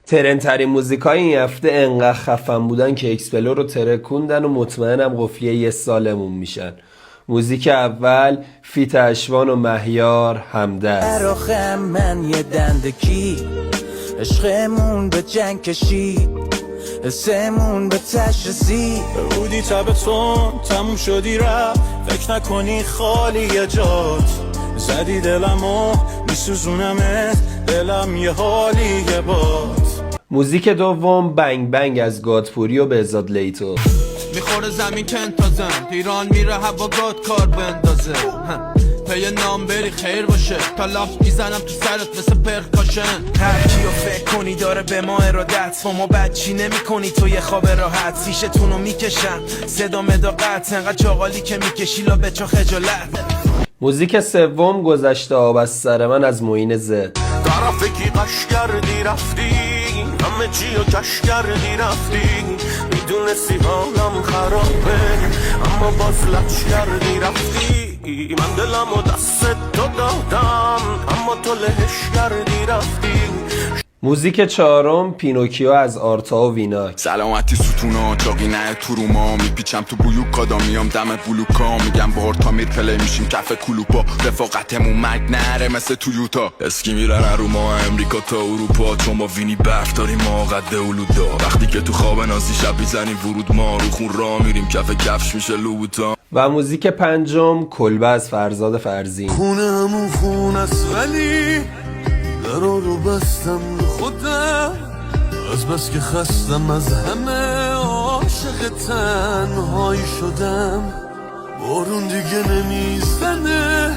ترندترین موزیکای این هفته انقدر خفن بودن که اکسپلو رو ترکوندن و مطمئنم قفلیه یه سالمون میشن. موزیک اول فیت اشوان و مهیار همدست. براخم من یه دندکی عشقمون به جنگ کشید حسمون به تش رسید بودی تبتون تموم شدی رفت فکر نکنی خالی جات زدی دلمو میسوزونمت دلم یه حالی یه بات. موزیک دوم بنگ بنگ از گادپوری و بهزاد لیتو. میخوره زمین که انتازم ایران میره هوا گاد کار بندازه پی نام بری خیر باشه تا لاف میزنم تو سرت مثل پرکاشن. هر کیو فکر کنی داره به ما ارادت با ما بچی نمی کنی تو یه خواب راحت سیشتونو میکشم صدا مداقت انقدر چاقالی که میکشی لا به چا خجالت. موزیک سوم گذشته آب از سر من از معین زد. طرف کی قش کردی رفتی همه چی رو کش کردی رفتی میدونستی حالم خرابه اما باز لچ کردی رفتی من دلم و دست تو دادم اما تو لهش کردی رفتی. موزیک چهارم پینوکیو از آرتا و ویناک. سلامتی ستونا چاقی نه تو روما میپیچم تو بیوکادا میام دم بلوکا میگم با آرتا میر پلی میشیم کف کلوپا رفاقتمون مگ نره مثل تویوتا اسکی میرن رو ما امریکا تا اروپا چون با وینی برف داریم ما قد اولودا وقتی که تو خواب نازی شب میزنیم ورود ما رو خون را میریم کف کفش میشه لوبوتا. و موزیک پنجم کلبه از فرزاد فرزین. خونه همون خون است ولی درا رو بستم رو خودم از بس که خستم از همه عاشق تنهایی شدم بارون دیگه نمیزنه